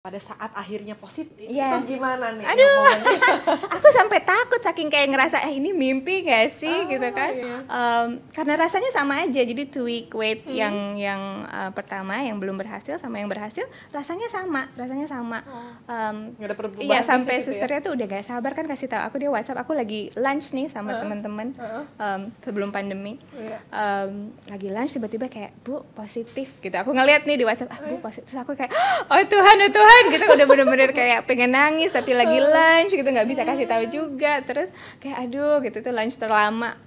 pada saat akhirnya positif, Iya. itu gimana nih? Aduh, aku sampai takut saking kayak ngerasa ini mimpi gak sih gitu kan? Iya. Karena rasanya sama aja, jadi 2 week wait yang pertama yang belum berhasil sama yang berhasil rasanya sama. Nggak ada perubahan Iya, sampai gitu susternya tuh udah gak sabar kan kasih tahu aku, dia WhatsApp aku lagi lunch nih sama teman-teman sebelum pandemi. Iya. Lagi lunch tiba-tiba kayak, Bu, positif gitu. Aku ngeliat nih di WhatsApp, Bu, positif. Terus aku kayak, oh Tuhan gitu, udah bener-bener kayak pengen nangis tapi lagi lunch gitu, nggak bisa kasih tahu juga. Terus kayak aduh gitu, tuh lunch terlama.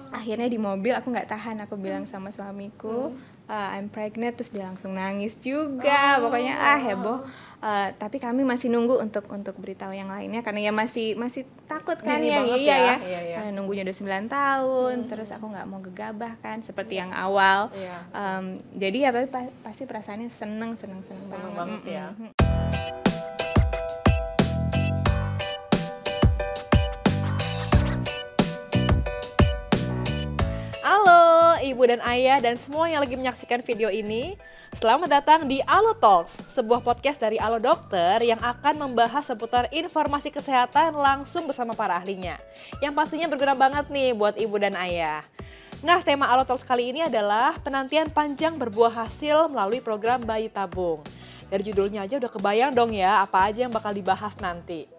Akhirnya di mobil aku nggak tahan, aku bilang sama suamiku, I'm pregnant, terus dia langsung nangis juga. Pokoknya heboh. Tapi kami masih nunggu untuk beritahu yang lainnya karena ya masih takut kan. Dini ya. banget Iya ya. Iya. Karena nunggunya udah 9 tahun, terus aku nggak mau gegabah kan seperti yang awal. Iya. Jadi ya pasti perasaannya seneng banget. Ya. Halo ibu dan ayah dan semua yang lagi menyaksikan video ini. Selamat datang di Alo Talks, sebuah podcast dari Alo Dokter yang akan membahas seputar informasi kesehatan langsung bersama para ahlinya. Yang pastinya berguna banget nih buat ibu dan ayah. Nah, tema Alo Talks kali ini adalah penantian panjang berbuah hasil melalui program bayi tabung. Dari judulnya aja udah kebayang dong ya apa aja yang bakal dibahas nanti.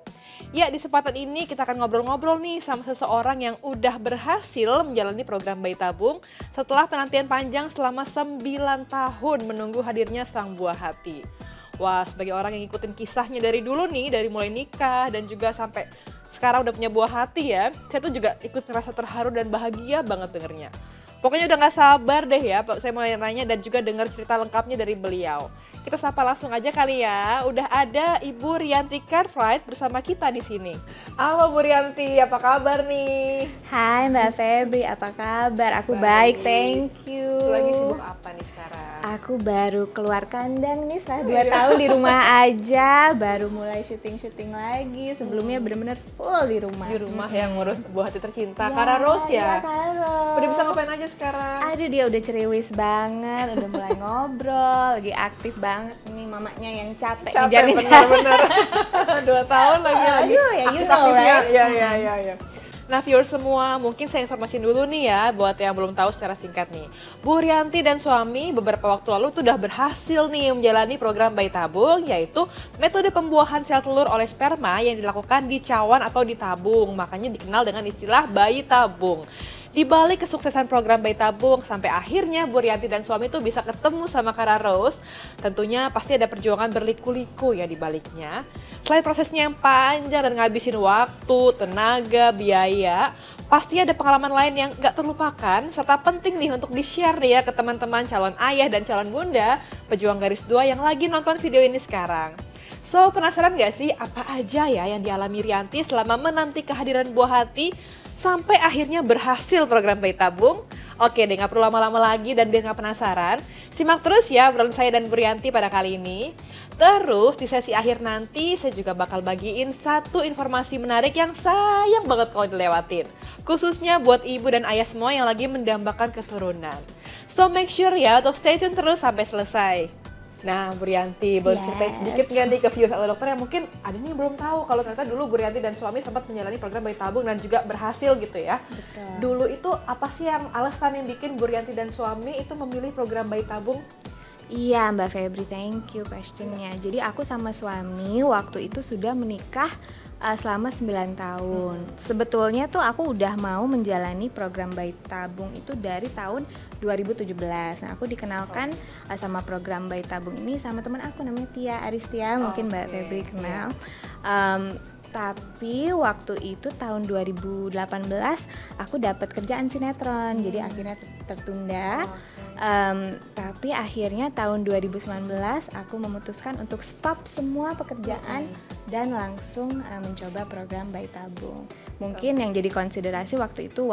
Ya, di kesempatan ini kita akan ngobrol-ngobrol nih sama seseorang yang udah berhasil menjalani program bayi tabung setelah penantian panjang selama 9 tahun menunggu hadirnya sang buah hati. Wah, sebagai orang yang ngikutin kisahnya dari dulu nih, dari mulai nikah dan juga sampai sekarang udah punya buah hati ya, saya tuh juga ikut ngerasa terharu dan bahagia banget dengernya. Pokoknya udah gak sabar deh ya, saya mau nanya dan juga dengar cerita lengkapnya dari beliau. Kita sapa langsung aja kali ya. Udah ada Ibu Rianti Cartwright bersama kita di sini. Halo Bu Rianti, apa kabar nih? Hai Mbak Febri, apa kabar? Aku baik, thank you. Lagi sibuk apa nih sekarang? Aku baru keluar kandang nih setelah 2 tahun di rumah aja. Baru mulai syuting lagi. Sebelumnya bener-bener full di rumah. Di rumah yang ngurus buah hati tercinta, Ya, Kara Rose ya? Kara Rose. Udah bisa ngapain aja sekarang? Aduh, dia udah ceriwis banget, udah mulai ngobrol, lagi aktif banget nih mamanya yang capek ngejar-ngejar. Bener-bener 2 tahun lagi. Aduh, ya you know, Aktif-aktifnya. right? Iya. Nah, viewers semua, mungkin saya informasiin dulu nih ya buat yang belum tahu secara singkat nih. Bu Rianti dan suami beberapa waktu lalu tuh udah berhasil nih menjalani program bayi tabung, yaitu metode pembuahan sel telur oleh sperma yang dilakukan di cawan atau di tabung. Makanya dikenal dengan istilah bayi tabung. Di balik kesuksesan program bayi tabung sampai akhirnya Bu Rianti dan suami tuh bisa ketemu sama Kara Rose, tentunya pasti ada perjuangan berliku-liku ya di baliknya. Selain prosesnya yang panjang dan ngabisin waktu, tenaga, biaya, pasti ada pengalaman lain yang gak terlupakan serta penting nih untuk di-share nih ya ke teman-teman calon ayah dan calon bunda pejuang garis 2 yang lagi nonton video ini sekarang. So, penasaran gak sih apa aja ya yang dialami Rianti selama menanti kehadiran buah hati sampai akhirnya berhasil program bayi tabung? Oke deh, gak perlu lama-lama lagi dan biar gak penasaran, simak terus ya obrolan saya dan Bu Rianti pada kali ini. Terus di sesi akhir nanti saya juga bakal bagiin satu informasi menarik yang sayang banget kalau dilewatin. Khususnya buat ibu dan ayah semua yang lagi mendambakan keturunan. So make sure ya untuk stay tune terus sampai selesai. Nah, Bu Rianti, boleh ceritain sedikit nggak nih ke viewers Alo Dokter yang mungkin ada nih yang belum tahu kalau ternyata dulu Bu Rianti dan suami sempat menjalani program bayi tabung dan juga berhasil gitu ya. Betul. Dulu itu apa sih yang alasan yang bikin Bu Rianti dan suami itu memilih program bayi tabung? Iya Mbak Febri, thank you questionnya. Jadi aku sama suami waktu itu sudah menikah selama 9 tahun. Sebetulnya tuh aku udah mau menjalani program bayi tabung itu dari tahun 2017. Nah, aku dikenalkan sama program bayi tabung ini sama teman aku namanya Tia Aristia, mungkin Mbak Febri kenal. Tapi waktu itu tahun 2018 aku dapat kerjaan sinetron, jadi akhirnya tertunda. Tapi akhirnya tahun 2019 aku memutuskan untuk stop semua pekerjaan dan langsung mencoba program bayi tabung. Mungkin yang jadi konsiderasi waktu itu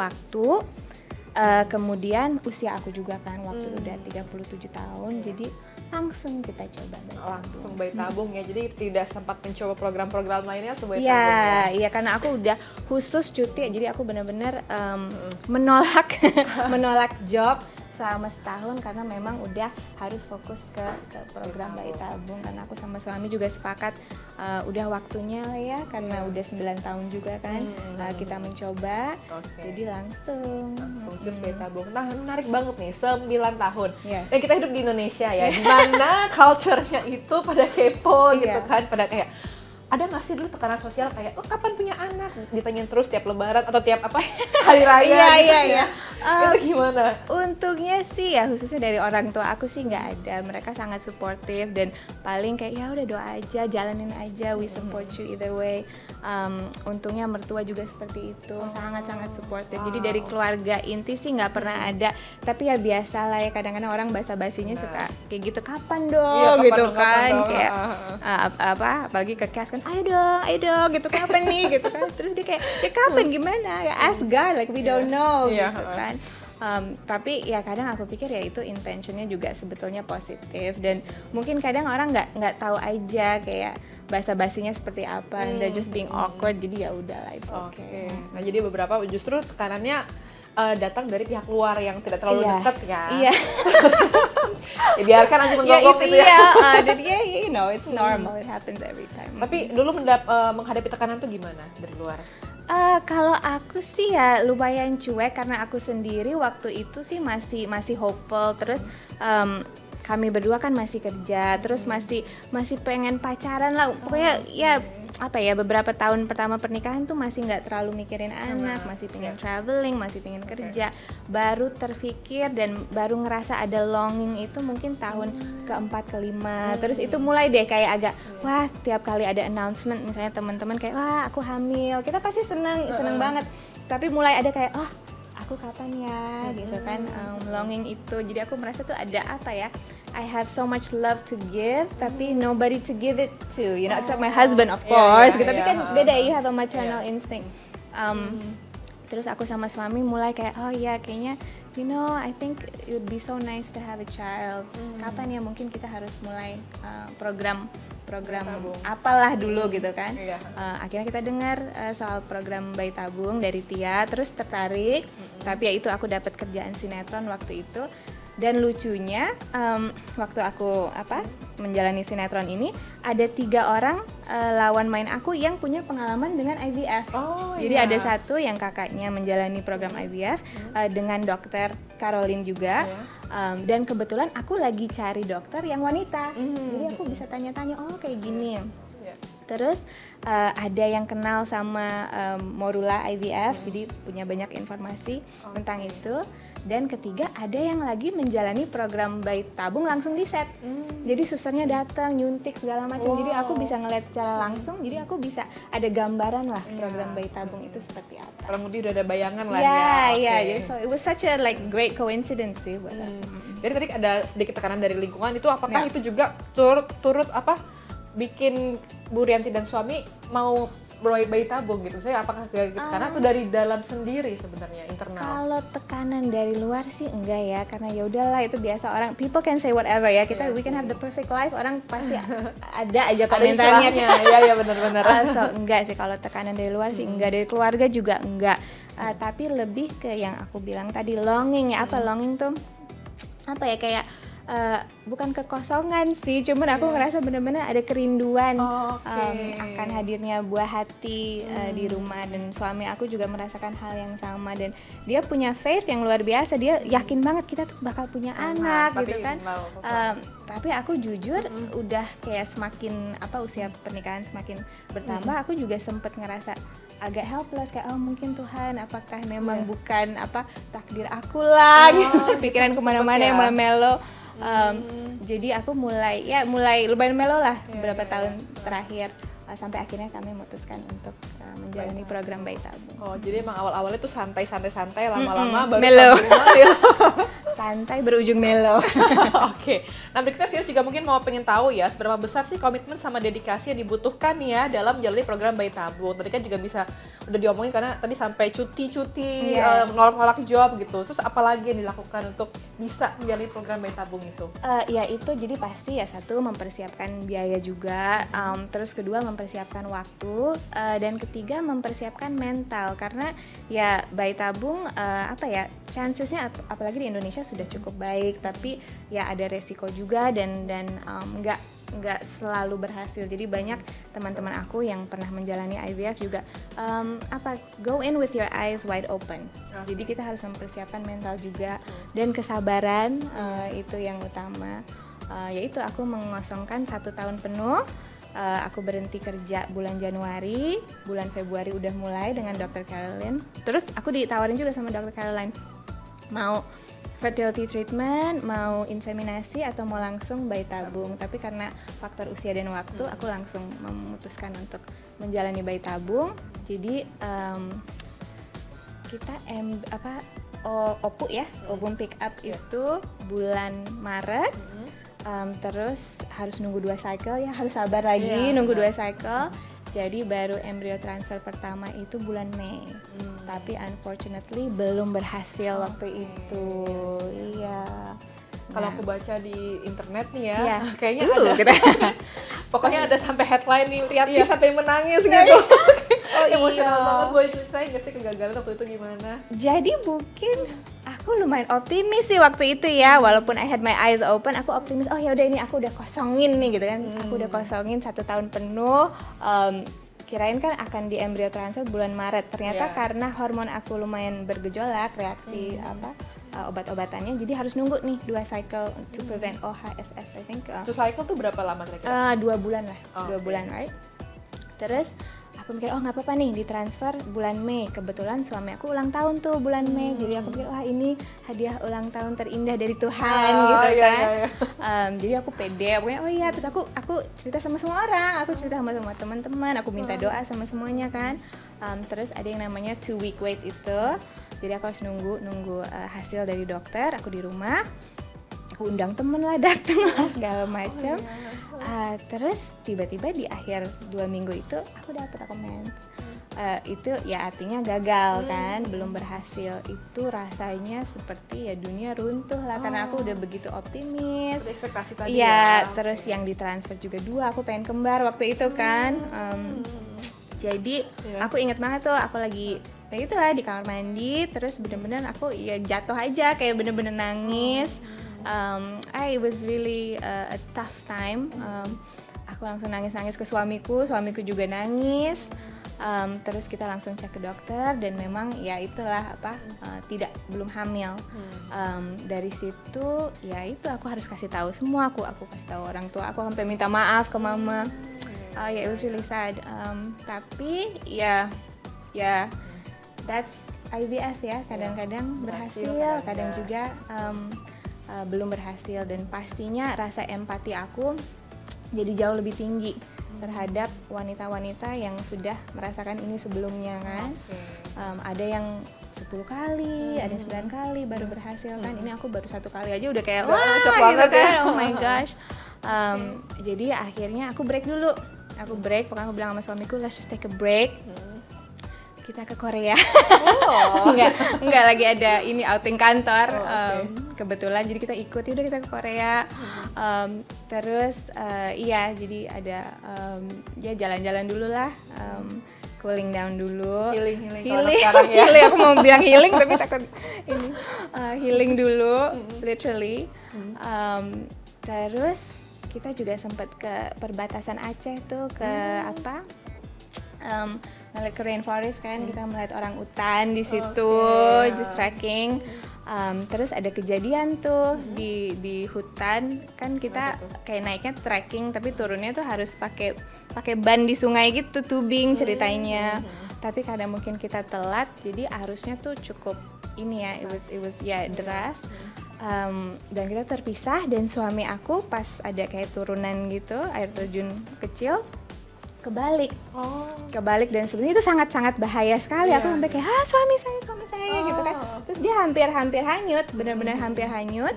kemudian usia aku juga kan waktu itu udah 37 tahun, jadi langsung kita coba bayi tabung. Langsung bayi tabung ya, jadi tidak sempat mencoba program-program lainnya langsung bayi ya, tabung ya? Iya, karena aku udah khusus cuti, jadi aku benar-benar menolak job selama setahun karena memang udah harus fokus ke program bayi tabung, karena aku sama suami juga sepakat udah waktunya lah ya, karena udah 9 tahun juga kan kita mencoba. Jadi langsung terus bayi tabung. Nah, menarik banget nih, 9 tahun. Yes. Dan kita hidup di Indonesia ya, di mana culture-nya itu pada kepo gitu kan, pada kayak ada nggak sih dulu tekanan sosial kayak kapan punya anak, ditanyain terus tiap lebaran atau tiap hari raya iya. Itu gimana? Untungnya sih ya, khususnya dari orang tua aku sih nggak ada, mereka sangat suportif dan paling kayak ya udah doa aja, jalanin aja, we support you either way. Untungnya mertua juga seperti itu, sangat suportif. Jadi dari keluarga inti sih nggak pernah ada, tapi ya biasa lah ya, kadang-kadang orang basa-basinya suka kayak gitu, kapan dong gitu kan, kayak apalagi ke Cas kan, ayo dong gitu, kapan nih gitu kan, terus dia kayak ya kapan gimana ya, ask God, like we don't know gitu kan. Tapi ya kadang aku pikir ya itu intentionnya juga sebetulnya positif, dan mungkin kadang orang nggak tahu aja kayak basa-basinya seperti apa, they're just being awkward, jadi ya udahlah, it's okay. Nah, jadi beberapa justru tekanannya datang dari pihak luar yang tidak terlalu dekat ya. Iya. Ya, biarkan aja menggogok gitu ya. Dan ya, you know, it's normal, it happens every time. Tapi dulu menghadapi tekanan tuh gimana dari luar? Kalau aku sih ya lumayan cuek, karena aku sendiri waktu itu sih masih hopeful, terus kami berdua kan masih kerja, terus masih pengen pacaran lah, pokoknya ya apa ya, beberapa tahun pertama pernikahan tuh masih nggak terlalu mikirin anak, masih pengen traveling, masih pengen kerja. Baru terfikir dan baru ngerasa ada longing itu mungkin tahun keempat kelima. Terus itu mulai deh kayak agak wah, tiap kali ada announcement misalnya teman-teman kayak wah aku hamil, kita pasti seneng banget. Tapi mulai ada kayak aku kapan ya gitu kan, longing itu. Jadi aku merasa tuh ada apa ya, I have so much love to give tapi nobody to give it to, you know, except my husband of course gitu. Tapi kan beda, you have a maternal instinct. Terus aku sama suami mulai kayak kayaknya you know, I think it would be so nice to have a child. Kapan ya mungkin kita harus mulai program apalah dulu gitu kan. Akhirnya kita dengar soal program bayi tabung dari Tia, terus tertarik. Tapi ya itu, aku dapat kerjaan sinetron waktu itu. Dan lucunya waktu aku menjalani sinetron ini ada 3 orang lawan main aku yang punya pengalaman dengan IVF. Jadi ada satu yang kakaknya menjalani program IVF dengan dokter Caroline juga. Dan kebetulan aku lagi cari dokter yang wanita, jadi aku bisa tanya-tanya kayak gini. Terus ada yang kenal sama Morula IVF, jadi punya banyak informasi tentang itu. Dan ketiga ada yang lagi menjalani program bayi tabung langsung di set. Jadi susternya datang nyuntik segala macam. Jadi aku bisa ngeliat secara langsung. Jadi aku bisa ada gambaran lah program bayi tabung itu seperti apa. Kurang lebih udah ada bayangan lah ya. Jadi so it was such a great coincidence sih buat aku. Jadi tadi ada sedikit tekanan dari lingkungan itu, apakah itu juga turut bikin Bu Rianti dan suami mau bayi tabung gitu? Saya apakah dari tekanan atau dari dalam sendiri sebenarnya internal? Kalau tekanan dari luar sih enggak ya, karena ya udahlah itu biasa, orang people can say whatever ya, kita we can have the perfect life, orang pasti ada aja komentarnya. Iya benar-benar. So enggak sih kalau tekanan dari luar sih enggak, dari keluarga juga enggak. Tapi lebih ke yang aku bilang tadi, longing ya. Apa longing tuh? Apa ya, kayak bukan kekosongan sih, cuman aku ngerasa benar-benar ada kerinduan akan hadirnya buah hati di rumah. Dan suami aku juga merasakan hal yang sama, dan dia punya faith yang luar biasa, dia yakin banget kita tuh bakal punya anak gitu kan. Tapi aku jujur udah kayak semakin usia pernikahan semakin bertambah, aku juga sempet ngerasa agak helpless, kayak mungkin Tuhan apakah memang bukan takdir aku lah gitu. Pikiran kemana-mana yang mulai melo. Jadi aku mulai lumayan melo lah beberapa tahun terakhir, sampai akhirnya kami memutuskan untuk menjalani program bayi tabung. Jadi emang awal-awalnya tuh santai, lama-lama baru melo. Santai berujung melo. Oke. Nah, berikutnya viewers juga mungkin pengen tahu ya, seberapa besar sih komitmen sama dedikasi yang dibutuhkan ya dalam menjalani program bayi tabung. Tadi kan juga udah diomongin karena tadi sampai cuti, nolak-nolak job gitu. Terus apalagi yang dilakukan untuk bisa menjalani program bayi tabung itu? Ya itu jadi pasti ya, satu mempersiapkan biaya juga, terus kedua mempersiapkan waktu, dan ketiga mempersiapkan mental, karena ya bayi tabung chancesnya apalagi di Indonesia sudah cukup baik, tapi ya ada resiko juga dan nggak selalu berhasil. Jadi banyak teman-teman aku yang pernah menjalani IVF juga go in with your eyes wide open. Jadi kita harus mempersiapkan mental juga dan kesabaran, itu yang utama. Yaitu aku mengosongkan 1 tahun penuh. Aku berhenti kerja bulan Januari, bulan Februari udah mulai dengan Dr. Caroline. Terus aku ditawarin juga sama Dr. Caroline, mau fertility treatment, mau inseminasi atau mau langsung bayi tabung. Tapi karena faktor usia dan waktu, aku langsung memutuskan untuk menjalani bayi tabung. Jadi kita OPU ya, ovum pick up itu bulan Maret. Terus harus nunggu 2 cycle ya, harus sabar lagi nunggu 2 cycle. Jadi baru embrio transfer pertama itu bulan Mei. Tapi unfortunately belum berhasil waktu itu. Iya. Kalau aku baca di internet nih ya, Iya. kayaknya ada. Kita. Pokoknya ada sampai headline nih, Rianti sampai menangis gitu. Emosional banget, boleh ceritain nggak sih kegagalan waktu itu gimana? Jadi mungkin aku lumayan optimis sih waktu itu ya, walaupun I had my eyes open, aku optimis. Oh ya udah, ini aku udah kosongin nih gitu kan. Aku udah kosongin 1 tahun penuh. Kirain kan akan di embrio transfer bulan Maret. Ternyata karena hormon aku lumayan bergejolak, reaksi obat-obatannya, jadi harus nunggu nih 2 cycle to prevent OHSS, I think. 2 cycle tuh berapa lama kira-kira? 2 bulan lah, 2 bulan, right? Terus aku mikir, oh nggak apa-apa nih ditransfer bulan Mei. Kebetulan suami aku ulang tahun tuh bulan Mei, jadi aku pikir wah ini hadiah ulang tahun terindah dari Tuhan gitu kan. Jadi aku pede, pokoknya oh iya. Terus aku cerita sama semua orang, aku cerita sama semua teman-teman, aku minta doa sama semuanya kan. Terus ada yang namanya 2-week wait itu, jadi aku harus nunggu hasil dari dokter. Aku di rumah, aku undang temen lah, dateng lah segala macam. Terus tiba-tiba di akhir 2 minggu itu aku dapet mens. Itu ya artinya gagal kan, belum berhasil. Itu rasanya seperti ya dunia runtuh lah, karena aku udah begitu optimis. Ekspektasi tadi ya. Terus yang ditransfer juga 2, aku pengen kembar waktu itu kan. Jadi aku inget banget tuh, aku lagi kayak gitu lah di kamar mandi, terus bener-bener aku ya jatuh aja, kayak bener-bener nangis. It was really a tough time. Aku langsung nangis ke suamiku juga nangis. Terus kita langsung cek ke dokter dan memang ya itulah belum hamil. Dari situ ya itu aku harus kasih tahu semua, aku kasih tahu orang tua, aku sampai minta maaf ke mama. It was really sad. Tapi ya that's IVF ya, kadang-kadang berhasil, kadang juga belum berhasil, dan pastinya rasa empati aku jadi jauh lebih tinggi terhadap wanita-wanita yang sudah merasakan ini sebelumnya kan. Ada yang 10 kali, ada yang 9 kali baru berhasil kan. Ini aku baru 1 kali aja udah kayak wah gitu kan. Oh my gosh. Jadi akhirnya aku break dulu. Pokoknya aku bilang sama suamiku, let's just take a break. Kita ke Korea. Enggak lagi ada ini outing kantor. Kebetulan jadi kita ikut, udah kita ke Korea. Terus jadi ada ya jalan-jalan dulu lah. Cooling down dulu. Healing. Sekarang ya. Healing, aku mau bilang healing tapi takut ini. Healing dulu, literally. Terus kita juga sempat ke perbatasan Aceh tuh, ke ngeliat ke rainforest kan, kita melihat orang utan di situ, just trekking. Terus ada kejadian tuh di hutan kan, kita kayak naiknya trekking tapi turunnya tuh harus pakai ban di sungai gitu, tubing ceritanya. Tapi karena mungkin kita telat, jadi arusnya tuh cukup ini ya, it was deras. Dan kita terpisah, dan suami aku pas ada kayak turunan gitu, air terjun kecil, kebalik, dan sebenarnya itu sangat bahaya sekali. Aku sampai kayak suami saya gitu kan. Terus dia hampir hanyut, benar-benar hampir hanyut.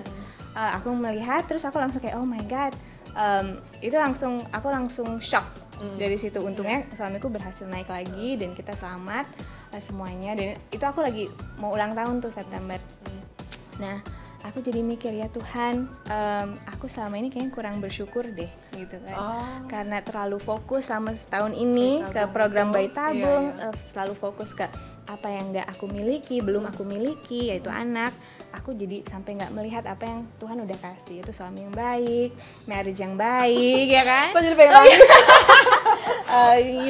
Aku melihat, terus aku langsung kayak oh my god. Aku langsung shock dari situ. Untungnya suamiku berhasil naik lagi dan kita selamat semuanya. Dan itu aku lagi mau ulang tahun tuh September. Nah aku jadi mikir ya Tuhan, aku selama ini kayaknya kurang bersyukur deh gitu kan. Karena terlalu fokus selama setahun ini ke program bayi tabung, selalu fokus ke apa yang nggak aku miliki, belum aku miliki, yaitu anak. Aku jadi sampai nggak melihat apa yang Tuhan udah kasih, itu suami yang baik, marriage yang baik, ya kan? Kok jadi pengen nangis?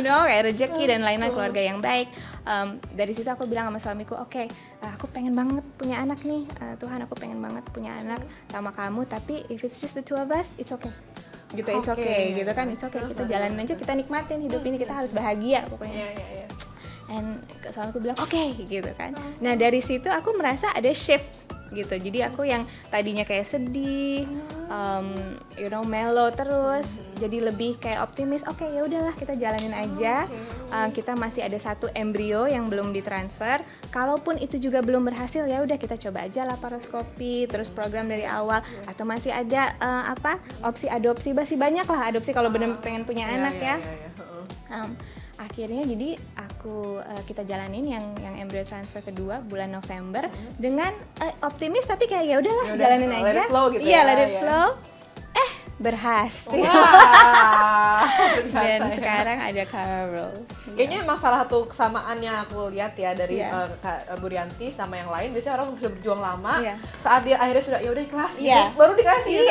Kayak rezeki dan lain-lain, keluarga yang baik. Dari situ aku bilang sama suamiku, oke, aku pengen banget punya anak nih, Tuhan, aku pengen banget punya anak sama kamu, tapi if it's just the two of us, it's okay. Gitu, it's okay, gitu kan, it's okay, kita jalanin aja, kita nikmatin hidup ini, kita harus bahagia pokoknya. And suamiku bilang oke, gitu kan. Nah dari situ aku merasa ada shift gitu, jadi aku yang tadinya kayak sedih, mellow terus, jadi lebih kayak optimis. Oke, ya udahlah kita jalanin aja. Kita masih ada satu embrio yang belum ditransfer. Kalaupun itu juga belum berhasil, ya udah kita coba aja laparoskopi, terus program dari awal. Atau masih ada opsi adopsi, masih banyak lah adopsi kalau benar pengen punya anak ya. Akhirnya jadi kita jalanin yang embrio transfer kedua bulan November dengan optimis, tapi kayak ya udahlah jalanin aja. Let it flow gitu let it flow. Berhasil. Dan sekarang ada Carol. Kayaknya emang salah satu kesamaan yang aku lihat ya dari Bu Rianti sama yang lain, biasanya orang sudah berjuang lama, saat dia akhirnya sudah ya udah ikhlas, baru dikasih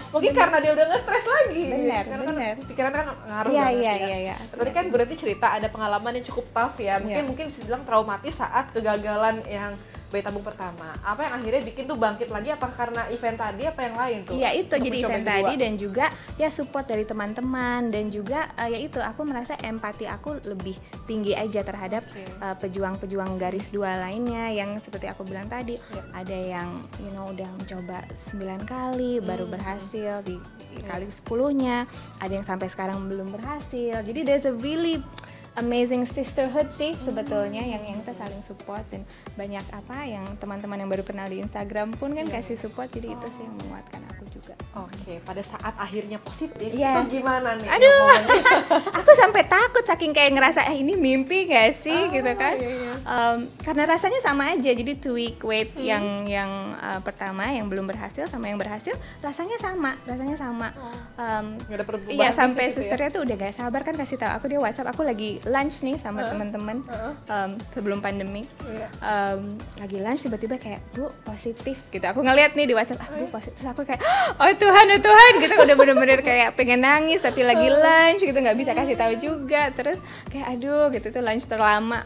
mungkin karena dia udah nggak stres lagi. Benar. Pikiran kan ngaruh banget. Tadi kan Bu Rianti cerita ada pengalaman yang cukup tough ya, mungkin bisa bilang traumatis saat kegagalan yang bayi tabung pertama. Apa yang akhirnya bikin tuh bangkit lagi? Apa karena event tadi, apa yang lain tuh? Iya itu, jadi event tadi dan juga ya support dari teman-teman, dan juga ya itu, aku merasa empati aku lebih tinggi aja terhadap pejuang-pejuang garis 2 lainnya yang seperti aku bilang tadi, ada yang udah mencoba 9 kali baru berhasil, di kali 10-nya ada yang sampai sekarang belum berhasil. Jadi there's a really amazing sisterhood sih sebetulnya yang kita saling support, dan banyak yang teman-teman yang baru kenal di Instagram pun kan kasih support, jadi itu sih yang menguatkan aku juga. Oke, pada saat akhirnya positif itu gimana nih? Aduh, aku sampai takut saking kayak ngerasa ini mimpi gak sih gitu kan? Karena rasanya sama aja, jadi 2 week wait yang pertama yang belum berhasil sama yang berhasil rasanya sama. Gak ada perubahan. Iya, sampai susternya tuh udah gak sabar kan kasih tahu aku, dia WhatsApp aku lagi lunch nih sama teman-teman sebelum pandemi. Lagi lunch tiba-tiba kayak, Bu, positif gitu. Aku ngeliat nih di WhatsApp, Bu, positif. Terus aku kayak, oh Tuhan gitu, udah bener-bener kayak pengen nangis, tapi lagi lunch gitu, nggak bisa kasih tahu juga. Terus kayak aduh gitu, tuh lunch terlama.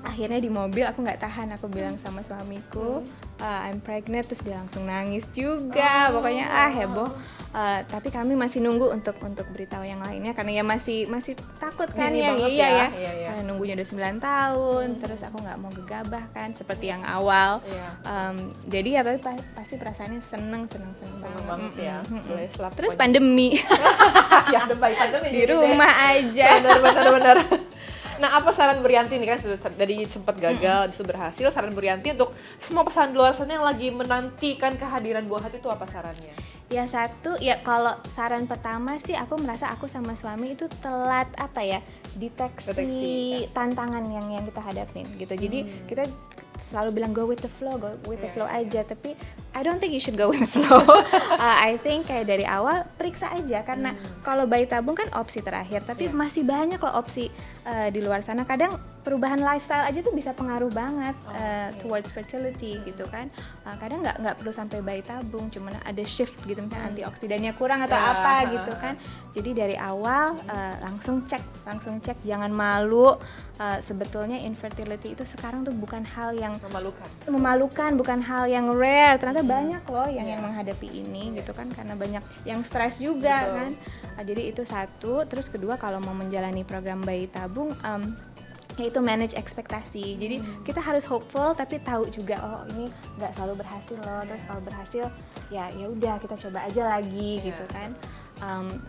Akhirnya di mobil aku nggak tahan, aku bilang sama suamiku, I'm pregnant, terus dia langsung nangis juga. Pokoknya heboh. Tapi kami masih nunggu untuk beritahu yang lainnya karena ya masih takut kan. Iya. Karena nunggunya udah 9 tahun, terus aku nggak mau gegabah kan seperti yang awal. Jadi ya pasti perasaannya seneng banget ya. Terus pandemi. Ya udah baik pandemi di rumah aja. Benar. Nah, apa saran Bu Rianti nih, kan dari sempat gagal, berhasil, saran Bu Rianti untuk semua pasangan di luar sana yang lagi menantikan kehadiran buah hati itu apa sarannya? Ya satu, ya kalau saran pertama sih aku merasa aku sama suami itu telat deteksi tantangan yang kita hadapin gitu. Jadi kita selalu bilang go with the flow aja, tapi I don't think you should go with the flow. I think kayak dari awal periksa aja, karena kalau bayi tabung kan opsi terakhir, tapi masih banyak loh opsi di luar sana. Kadang perubahan lifestyle aja tuh bisa pengaruh banget towards fertility gitu kan. Kadang nggak perlu sampai bayi tabung, cuman ada shift gitu, misalnya antioksidannya kurang atau apa gitu kan. Jadi dari awal langsung cek, jangan malu. Sebetulnya infertility itu sekarang tuh bukan hal yang memalukan, bukan hal yang rare. Ternyata banyak loh yang menghadapi ini gitu kan, karena banyak yang stres juga kan. Jadi itu satu. Terus kedua, kalau mau menjalani program bayi tabung, yaitu manage ekspektasi. Jadi kita harus hopeful tapi tahu juga ini nggak selalu berhasil loh. Terus kalau berhasil ya udah kita coba aja lagi gitu kan.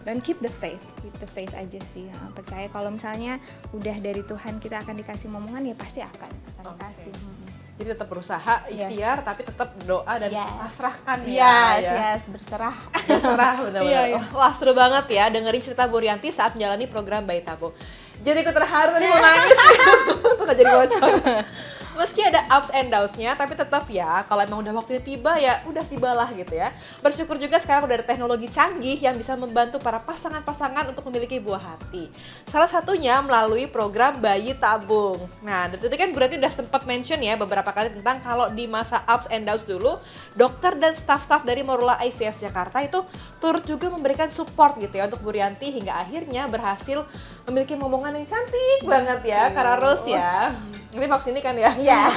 Dan keep the faith aja sih. Percaya kalau misalnya udah dari Tuhan kita akan dikasih momongan, ya pasti akan dikasih. Jadi tetap berusaha, ikhtiar, tapi tetap doa dan pasrahkan berserah benar-benar. Wah, seru banget ya dengerin cerita Bu Rianti saat menjalani program bayi tabung. Jadi aku terharu, tadi mau nangis tuh nggak jadi bocor. Meski ada ups and downs-nya, tapi tetap ya, kalau emang udah waktunya tiba ya udah tibalah gitu ya. Bersyukur juga sekarang udah ada teknologi canggih yang bisa membantu para pasangan-pasangan untuk memiliki buah hati. Salah satunya melalui program bayi tabung. Nah, dari tadi kan Bu Rianti udah sempat mention ya beberapa kali tentang kalau di masa ups and downs dulu, dokter dan staf-staf dari Morula IVF Jakarta itu turut juga memberikan support gitu ya untuk Bu Rianti hingga akhirnya berhasil memiliki momongan yang cantik banget ya, Kara Rose ya. Ini Max ini kan ya? Iya.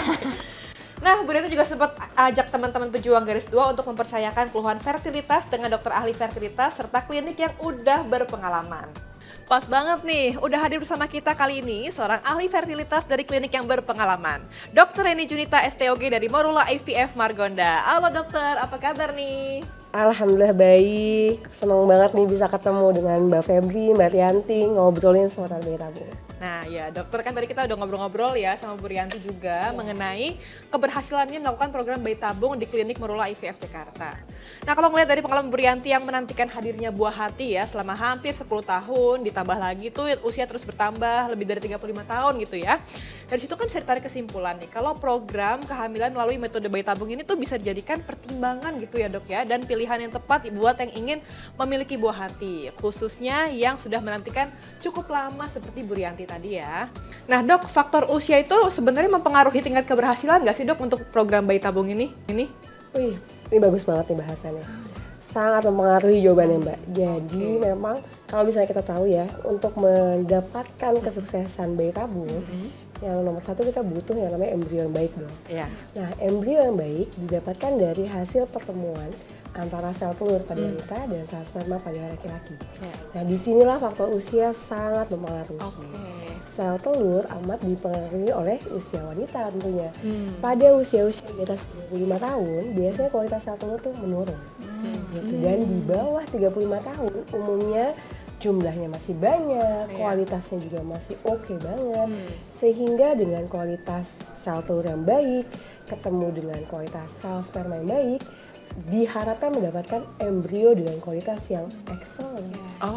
Nah, Bu Rianti juga sempat ajak teman-teman pejuang garis 2 untuk mempercayakan keluhan fertilitas dengan dokter ahli fertilitas serta klinik yang udah berpengalaman. Pas banget nih, udah hadir bersama kita kali ini seorang ahli fertilitas dari klinik yang berpengalaman, Dr. Reni Junita SPOG dari Morula IVF Margonda. Halo dokter, apa kabar nih? Alhamdulillah baik, senang banget nih bisa ketemu dengan Mbak Febri, Mbak Rianti, ngobrolin seputar bayi tabung. Nah ya dokter, kan tadi kita udah ngobrol-ngobrol ya sama Bu Rianti juga mengenai keberhasilannya melakukan program bayi tabung di klinik Morula IVF Jakarta. Nah kalau ngeliat dari pengalaman Bu Rianti yang menantikan hadirnya buah hati ya selama hampir 10 tahun, ditambah lagi tuh usia terus bertambah lebih dari 35 tahun gitu ya. Dari situ kan bisa ditarik kesimpulan nih, kalau program kehamilan melalui metode bayi tabung ini tuh bisa dijadikan pertimbangan gitu ya dok ya, dan pilihan yang tepat buat yang ingin memiliki buah hati, khususnya yang sudah menantikan cukup lama seperti Bu Rianti tadi ya. Nah dok, faktor usia itu sebenarnya mempengaruhi tingkat keberhasilan nggak sih dok untuk program bayi tabung ini? Wih, ini bagus banget nih bahasannya. Sangat mempengaruhi jawabannya Mbak. Jadi memang kalau misalnya kita tahu ya, untuk mendapatkan kesuksesan bayi tabung, yang nomor satu kita butuh yang namanya embrio yang baik dong. Iya. Nah, embrio yang baik didapatkan dari hasil pertemuan antara sel telur pada wanita dan sel sperma pada laki-laki. Nah, disinilah faktor usia sangat mempengaruhi. Sel telur amat dipengaruhi oleh usia wanita tentunya. Pada usia-usia di atas 35 tahun, biasanya kualitas sel telur tuh menurun. Gitu. Dan di bawah 35 tahun, umumnya jumlahnya masih banyak, kualitasnya juga masih oke banget. Sehingga dengan kualitas sel telur yang baik, ketemu dengan kualitas sel sperma yang baik, diharapkan mendapatkan embrio dengan kualitas yang excellent,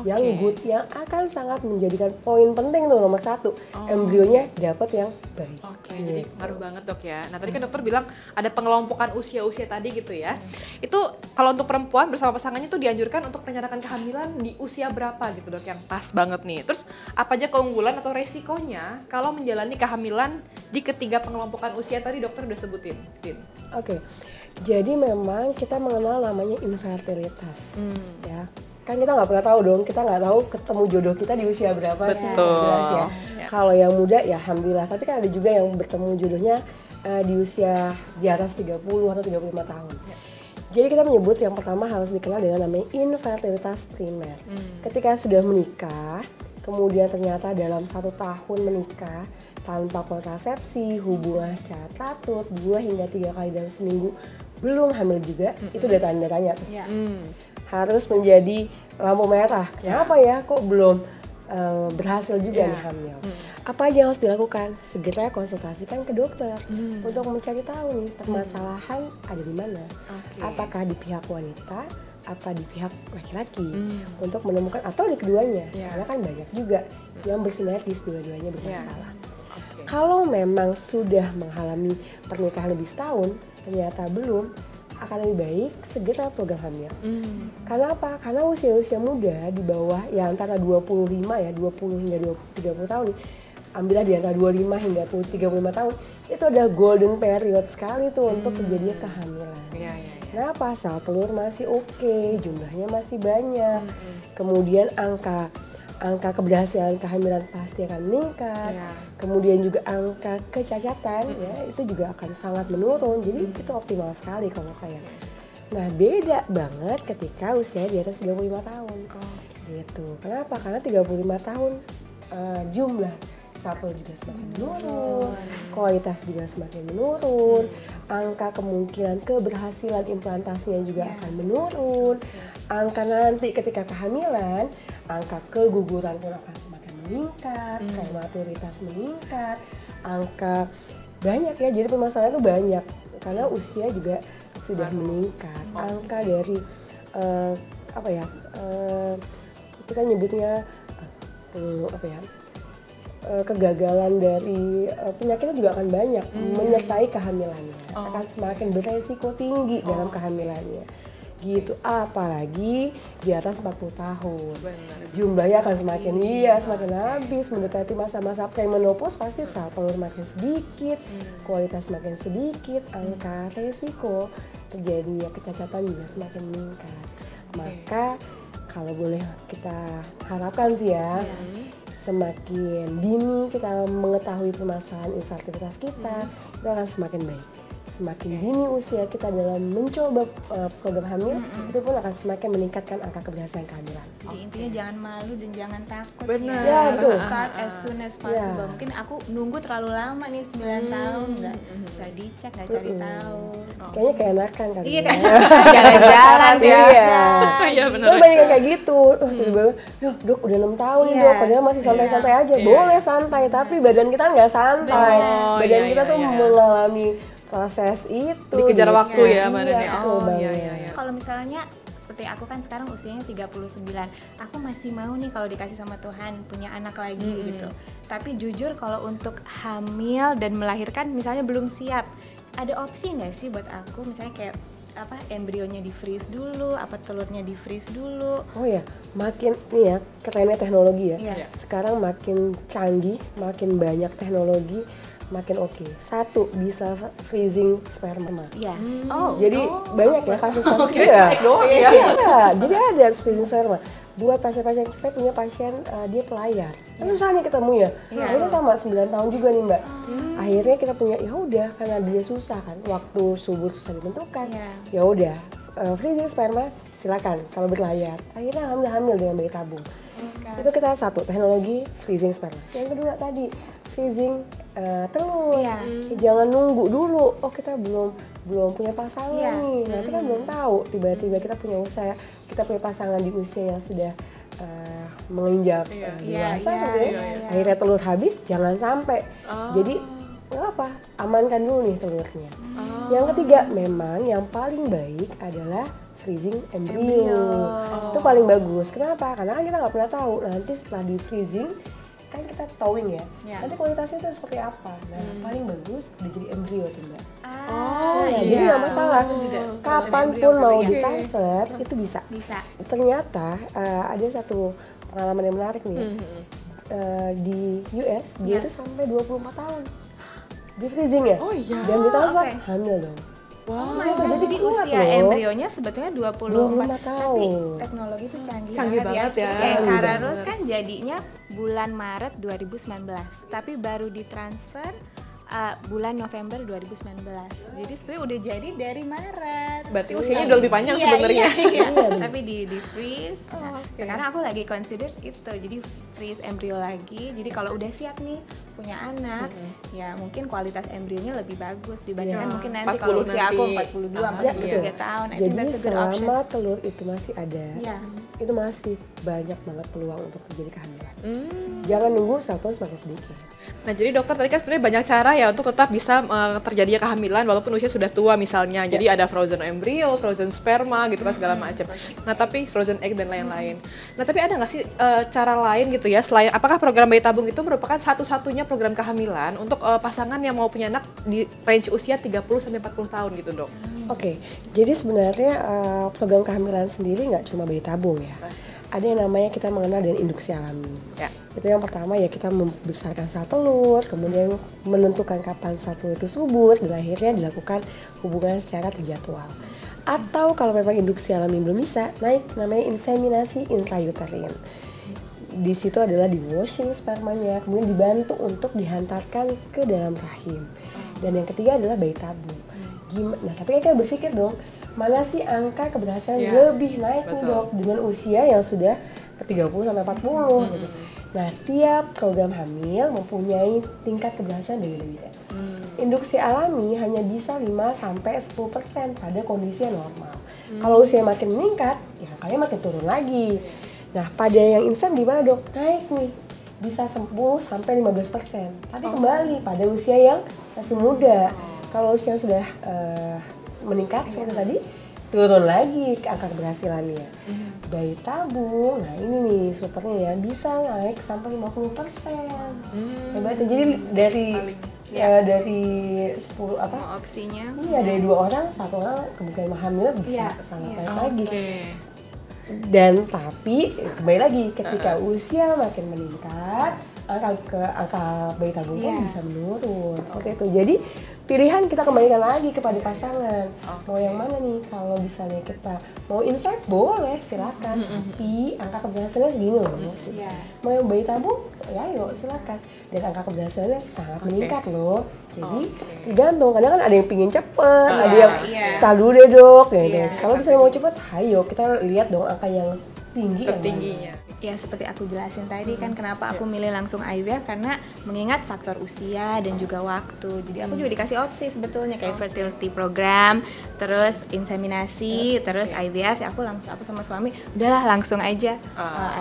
yang good, yang akan sangat menjadikan poin penting tuh nomor satu, embrionya dapat yang baik. Jadi ngaruh banget dok ya. Nah tadi kan dokter bilang ada pengelompokan usia-usia tadi gitu ya. Itu kalau untuk perempuan bersama pasangannya tuh dianjurkan untuk merencanakan kehamilan di usia berapa gitu dok, yang pas banget nih. Terus apa aja keunggulan atau resikonya kalau menjalani kehamilan di ketiga pengelompokan usia tadi dokter udah sebutin? Oke. Jadi memang kita mengenal namanya infertilitas, ya. Kan kita nggak pernah tahu dong, kita nggak tahu ketemu jodoh kita di usia berapa. Betul. Jelas ya. Kalau yang muda ya alhamdulillah, tapi kan ada juga yang bertemu jodohnya di usia di atas 30 atau 35 tahun. Jadi kita menyebut yang pertama harus dikenal dengan namanya infertilitas primer. Ketika sudah menikah, kemudian ternyata dalam 1 tahun menikah tanpa kontrasepsi, hubungan secara teratur 2 hingga 3 kali dalam seminggu, belum hamil juga, itu udah tanda tanya tuh. Harus menjadi lampu merah. Kenapa ya kok belum berhasil juga nih hamil? Apa aja yang harus dilakukan? Segera konsultasikan ke dokter untuk mencari tahu nih permasalahan ada di mana. Apakah di pihak wanita, apa di pihak laki-laki, untuk menemukan, atau di keduanya, karena kan banyak juga yang bersinergis dua-duanya bermasalah. Kalau memang sudah mengalami pernikahan lebih setahun, ternyata belum, akan lebih baik segera program hamil. Karena apa? Karena usia-usia muda di bawah ya antara 25 ya, 20 hingga 30 tahun, ambillah di antara 25 hingga 35 tahun, itu ada golden period sekali tuh untuk terjadinya kehamilan. Kenapa? Sel telur masih oke, jumlahnya masih banyak, kemudian angka keberhasilan kehamilan pasti akan meningkat, kemudian juga angka kecacatan ya itu juga akan sangat menurun, jadi itu optimal sekali kalau saya. Nah beda banget ketika usia di atas 35 tahun, gitu. Kenapa? Karena 35 tahun jumlah satu juga semakin menurun, kualitas juga semakin menurun, angka kemungkinan keberhasilan implantasinya juga akan menurun, angka nanti ketika kehamilan, angka keguguran pun akan semakin meningkat, prematuritas meningkat, angka banyak ya, jadi permasalahan itu banyak karena usia juga sudah meningkat, angka dari kita nyebutnya kegagalan dari penyakitnya juga akan banyak menyertai kehamilannya, akan semakin beresiko tinggi dalam kehamilannya gitu, apalagi di atas 40 tahun. Jumlahnya akan semakin habis, mendekati masa-masa premenopause pasti sel telur makin sedikit, kualitas makin sedikit, angka resiko terjadi kecacatan juga semakin meningkat. Maka kalau boleh kita harapkan sih ya, semakin dini kita mengetahui permasalahan infertilitas kita, itu akan semakin baik. Semakin dini usia kita dalam mencoba program hamil, itu pun akan semakin meningkatkan angka keberhasilan kehamilan. Jadi intinya jangan malu dan jangan takut. Benar. Ya, betul. Start as soon as possible. Mungkin aku nunggu terlalu lama nih 9 tahun, nggak dicek, nggak cari tahu. Kayaknya keenakan kali. Iya ya. kan, jalan-jalan Iya. Iya benar. Kan banyak yang kayak gitu. Tiba-tiba, dok udah 6 tahun nih dok, padahal masih santai-santai aja. Boleh santai, tapi badan kita nggak santai. Badan kita tuh mengalami proses itu. Dikejar gitu. waktu ya badannya. Betul banget. Iya. Kalau misalnya seperti aku kan sekarang usianya 39, aku masih mau nih kalau dikasih sama Tuhan punya anak lagi gitu. Tapi jujur kalau untuk hamil dan melahirkan misalnya belum siap, ada opsi nggak sih buat aku misalnya kayak embrionya di freeze dulu, telurnya di freeze dulu. Oh ya, makin nih ya kerennya teknologi ya. Iya. Sekarang makin canggih, makin banyak teknologi, makin oke. Satu, bisa freezing sperma. Iya. Jadi banyak ya kasus-kasus jadi ada freezing sperma. Buat pasien-pasien, saya punya pasien dia pelayar. Susah nih ketemu ya. Akhirnya sama 9 tahun juga nih Mbak. Akhirnya kita punya ya udah karena dia susah kan, waktu subuh susah ditentukan. Ya udah freezing sperma silakan kalau berlayar. Akhirnya hamil dengan bayi tabung. Itu kita satu, teknologi freezing sperma. Yang kedua tadi freezing telur. Jangan nunggu dulu. Oh kita belum punya pasangan nih. Nah kita belum tahu. Tiba-tiba kita punya pasangan di usia yang sudah menginjak dewasa akhirnya telur habis. Jangan sampai. Jadi nggak apa, amankan dulu nih telurnya. Yang ketiga, memang yang paling baik adalah freezing embryo. Itu paling bagus. Kenapa? Karena kan kita nggak pernah tahu nanti setelah di freezing kan kita towing ya. Nanti kualitasnya itu seperti apa. Nah, paling bagus udah jadi embrio tuh Mbak. Jadi nggak masalah. Kapanpun mau ditransfer itu bisa. Ternyata ada satu pengalaman yang menarik nih. Di US dia itu sampai 24 tahun di freezing ya. Dan ditransfer hamil dong. Jadi usia embrionya sebetulnya 24 tahun. Tapi teknologi itu canggih banget ya. Kayak Kararus kan jadinya bulan Maret 2019, tapi baru ditransfer bulan November 2019. Jadi sebenarnya udah jadi dari Maret. Berarti usianya udah lebih panjang sebenarnya. Iya. Tapi di freeze. Sekarang aku lagi consider itu. Jadi freeze embrio lagi. Jadi kalau udah siap nih punya anak, ya mungkin kualitas embrionya lebih bagus dibandingkan mungkin nanti kalau usia aku 42, 43 tahun. Jadi selama telur itu masih ada, itu masih banyak banget peluang untuk terjadi kehamilan. Jangan nunggu satu semakin sedikit. Nah jadi dokter tadi kan sebenarnya banyak cara ya untuk tetap bisa terjadinya kehamilan walaupun usia sudah tua misalnya. Jadi ada frozen embryo, frozen sperma gitu kan segala macam. Nah tapi frozen egg dan lain-lain. Nah tapi ada nggak sih cara lain gitu ya selain apakah program bayi tabung itu merupakan satu-satunya program kehamilan untuk pasangan yang mau punya anak di range usia 30-40 tahun gitu dok? Oke, jadi sebenarnya program kehamilan sendiri nggak cuma bayi tabung ya. Ada yang namanya kita mengenal dengan induksi alami. Itu yang pertama ya kita membesarkan sel telur, kemudian menentukan kapan sel telur itu subur dan akhirnya dilakukan hubungan secara terjadwal. Atau kalau memang induksi alami belum bisa, naik namanya inseminasi intrauterin. Di situ adalah di washing spermanya, kemudian dibantu untuk dihantarkan ke dalam rahim. Dan yang ketiga adalah bayi tabung. Nah tapi kita berpikir dong, mana sih angka keberhasilan lebih naik nih dok dengan usia yang sudah 30-40 gitu. Nah tiap program hamil mempunyai tingkat keberhasilan beda-beda. Induksi alami hanya bisa 5-10% pada kondisi yang normal. Kalau usia makin meningkat, ya angkanya makin turun lagi. Nah pada yang instan gimana dok? Naik nih, bisa 10-15%. Tapi kembali pada usia yang masih muda. Kalau usia sudah meningkat seperti tadi, turun lagi ke angka keberhasilannya. Bayi tabung, nah ini nih supernya ya, bisa naik sampai 50%. Hebatnya. Jadi dari dari 10 Semua opsinya. Iya, dari 2 orang, 1 orang kemungkinan hamil bisa sangat naik lagi. Dan tapi kembali lagi ketika usia makin meningkat, angka bayi tabung pun bisa menurun. Seperti itu. Jadi pilihan kita kembalikan lagi kepada pasangan. Mau yang mana nih? Kalau misalnya kita mau insert boleh, silakan. Tapi angka keberhasilannya segini loh. Mau yang bayi tabung, ya yuk silakan. Dan angka keberhasilannya sangat meningkat loh. Jadi tergantung. Kadang kan ada yang pingin cepet, ada yang tar dulu deh dok. Kalau misalnya mau cepet, ayo kita lihat dong angka yang tinggi. Tertingginya. Ya seperti aku jelasin tadi kan kenapa aku milih langsung IVF, karena mengingat faktor usia dan juga waktu. Jadi aku juga dikasih opsi sebetulnya kayak fertility program, terus inseminasi, terus IVF. Ya aku sama suami udahlah langsung aja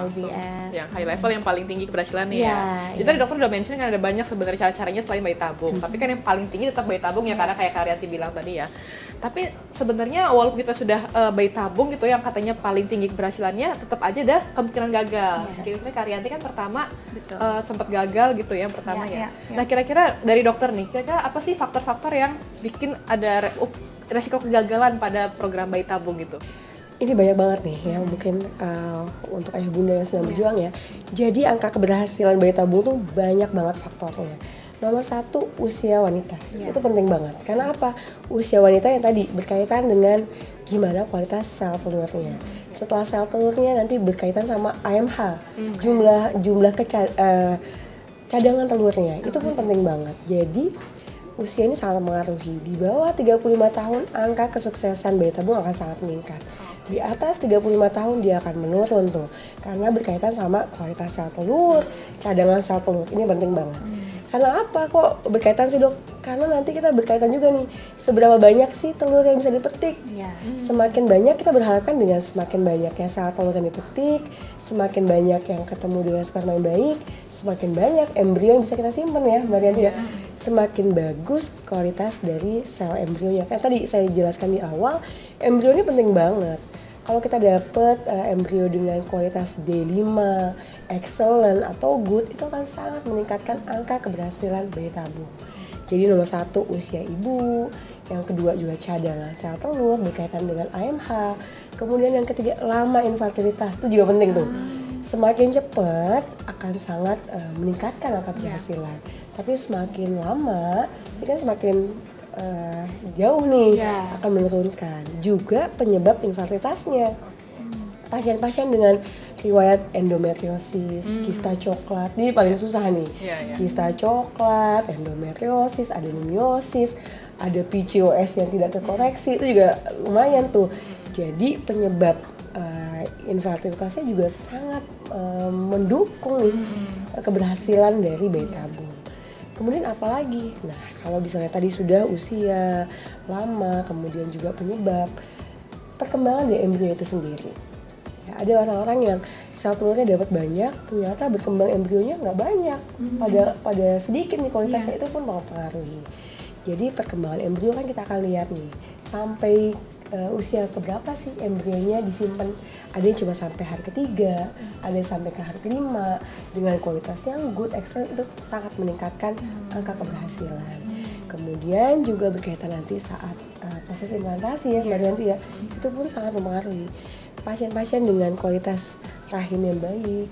IVF. Yang high level yang paling tinggi keberhasilannya ya. Jadi tadi dokter udah mention kan ada banyak sebenarnya cara-caranya selain bayi tabung. Tapi kan yang paling tinggi tetap bayi tabung ya, karena kayak Kak Rianti bilang tadi ya. Tapi sebenarnya walaupun kita sudah bayi tabung gitu yang katanya paling tinggi keberhasilannya, tetap aja ada kemungkinan gagal. Kira-kira Kak Rianti kan pertama sempat gagal gitu ya pertama ya. Nah kira-kira dari dokter nih, kira-kira apa sih faktor-faktor yang bikin ada resiko kegagalan pada program bayi tabung gitu? Ini banyak banget nih ya, mungkin untuk ayah bunda yang sedang berjuang ya. Jadi angka keberhasilan bayi tabung tuh banyak banget faktornya. Nomor 1, usia wanita. Itu penting banget. Karena apa? Usia wanita yang tadi berkaitan dengan gimana kualitas sel telurnya. Setelah sel telurnya nanti berkaitan sama AMH, jumlah cadangan telurnya. Itu pun penting banget. Jadi usia ini sangat mempengaruhi. Di bawah 35 tahun angka kesuksesan bayi tabung akan sangat meningkat. Di atas 35 tahun dia akan menurun tuh. Karena berkaitan sama kualitas sel telur, cadangan sel telur. Ini penting banget. Karena apa kok berkaitan sih dok? Karena nanti kita berkaitan juga nih, seberapa banyak sih telur yang bisa dipetik. Semakin banyak, kita berharapkan dengan semakin banyaknya sel telur yang dipetik, semakin banyak yang ketemu dengan sperma yang baik, semakin banyak embrio yang bisa kita simpan ya Mbak Rianti ya. Semakin bagus kualitas dari sel embrionya. Kan tadi saya jelaskan di awal, embrio ini penting banget. Kalau kita dapet embrio dengan kualitas D5, excellent atau good, itu akan sangat meningkatkan angka keberhasilan bayi tabung. Jadi nomor 1 usia ibu, yang kedua juga cadangan sel telur berkaitan dengan AMH, kemudian yang ketiga lama infertilitas, itu juga penting tuh. Semakin cepat akan sangat meningkatkan angka keberhasilan, tapi semakin lama ini kan semakin jauh nih akan menurunkan. Juga penyebab infertilitasnya. Pasien-pasien dengan riwayat endometriosis, kista coklat, ini paling susah nih. Kista coklat, endometriosis, adenomiosis, ada PCOS yang tidak terkoreksi, itu juga lumayan tuh. Jadi penyebab infertilitasnya juga sangat mendukung nih keberhasilan dari bayi tabung. Kemudian apalagi? Nah, kalau misalnya tadi sudah usia lama, kemudian juga penyebab perkembangan dari embrio itu sendiri. Ya, ada orang-orang yang sel telurnya dapat banyak, ternyata berkembang embrionya nggak banyak, pada sedikit nih kualitasnya, itu pun mempengaruhi. Jadi perkembangan embrio kan kita akan lihat nih, sampai usia keberapa sih embrionya disimpan. Ada yang cuma sampai hari ketiga, ada yang sampai ke hari kelima. Dengan kualitas yang good, excellent, itu sangat meningkatkan angka keberhasilan. Kemudian juga berkaitan nanti saat proses implantasi ya Mbak Rianti ya, itu pun sangat mempengaruhi. Pasien-pasien dengan kualitas rahim yang baik,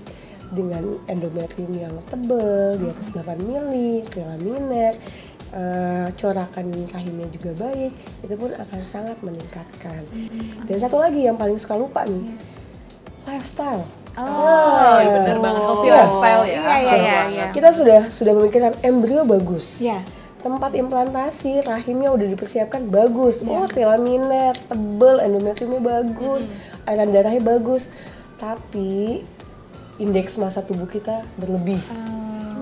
dengan endometrium yang tebal, di atas 8 mili, trilaminer, corakan rahimnya juga baik, itu pun akan sangat meningkatkan. Dan satu lagi yang paling suka lupa nih, lifestyle. Bener banget, healthy lifestyle ya. Iya. Kita sudah memikirkan embrio bagus. Tempat implantasi rahimnya udah dipersiapkan bagus. Trilaminer tebal, endometriumnya bagus, aliran darahnya bagus. Tapi indeks massa tubuh kita berlebih.